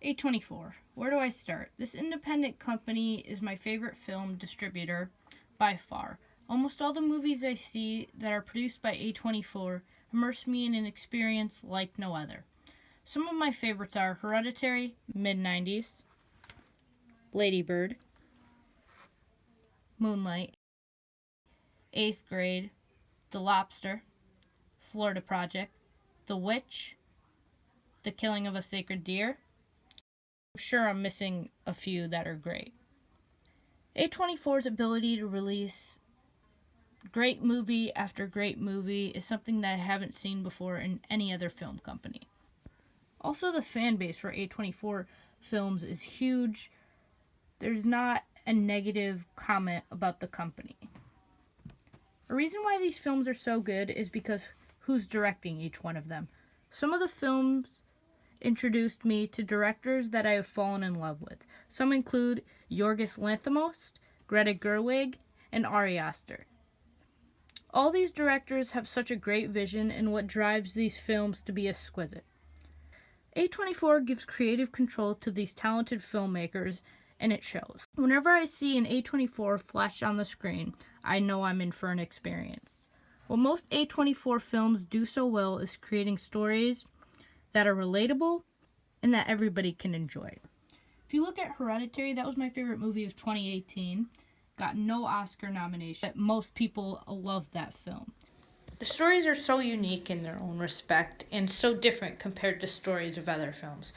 A24. Where do I start? This independent company is my favorite film distributor by far. Almost all the movies I see that are produced by A24 immerse me in an experience like no other. Some of my favorites are Hereditary, mid-90s, Lady Bird, Moonlight, 8th Grade, The Lobster, Florida Project, The Witch, The Killing of a Sacred Deer. I'm sure I'm missing a few that are great. A24's ability to release great movie after great movie is something that I haven't seen before in any other film company. Also, the fan base for A24 films is huge. There's not a negative comment about the company. A reason why these films are so good is because who's directing each one of them. Some of the films introduced me to directors that I have fallen in love with. Some include Yorgos Lanthimos, Greta Gerwig, and Ari Aster. All these directors have such a great vision in what drives these films to be exquisite. A24 gives creative control to these talented filmmakers, and it shows. Whenever I see an A24 flash on the screen, I know I'm in for an experience. What most A24 films do so well is creating stories that are relatable and that everybody can enjoy. If you look at Hereditary, that was my favorite movie of 2018. Got no Oscar nomination, but most people love that film. The stories are so unique in their own respect and so different compared to stories of other films.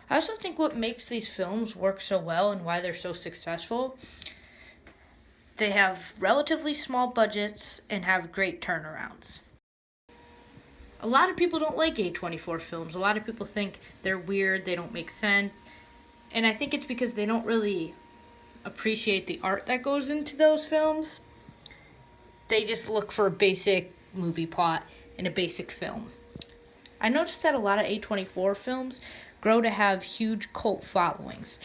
I also think what makes these films work so well and why they're so successful, they have relatively small budgets and have great turnarounds. A lot of people don't like A24 films. A lot of people think they're weird, they don't make sense. And I think it's because they don't really appreciate the art that goes into those films. They just look for a basic movie plot and a basic film. I noticed that a lot of A24 films grow to have huge cult followings.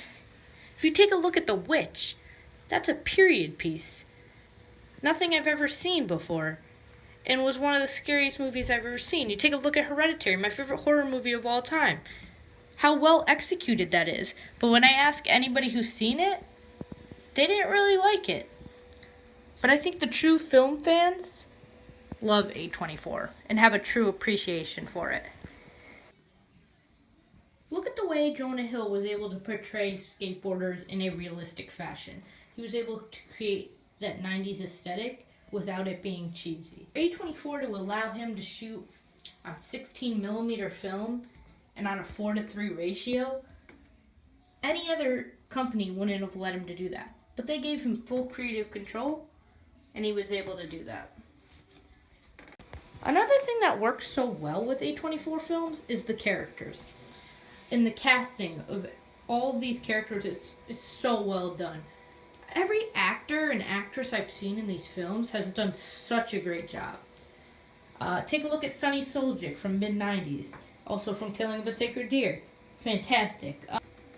If you take a look at The Witch, that's a period piece. Nothing I've ever seen before. And was one of the scariest movies I've ever seen. You take a look at Hereditary, my favorite horror movie of all time. How well executed that is. But when I ask anybody who's seen it, they didn't really like it. But I think the true film fans love A24 and have a true appreciation for it. Look at the way Jonah Hill was able to portray skateboarders in a realistic fashion. He was able to create that 90s aesthetic without it being cheesy. A24 to allow him to shoot on 16mm film and on a 4:3 ratio, any other company wouldn't have let him to do that. But they gave him full creative control, and he was able to do that. Another thing that works so well with A24 films is the characters. And the casting of all of these characters is so well done. Every actor and actress I've seen in these films has done such a great job. Take a look at Sunny Soljic from mid-90s, also from Killing of a Sacred Deer. Fantastic.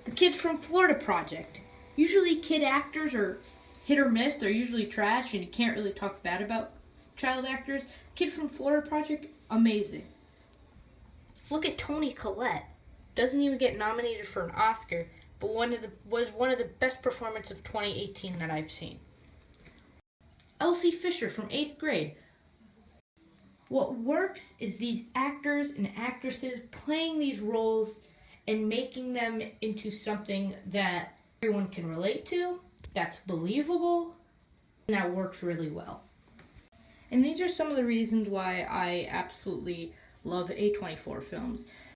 The kids from Florida Project. Usually kid actors are hit or miss. They're usually trash, and you can't really talk bad about child actors. Kid from Florida Project, amazing. Look at Toni Collette. Doesn't even get nominated for an Oscar, but was one of the best performances of 2018 that I've seen. Elsie Fisher from 8th Grade. What works is these actors and actresses playing these roles and making them into something that everyone can relate to, that's believable, and that works really well. And these are some of the reasons why I absolutely love A24 films.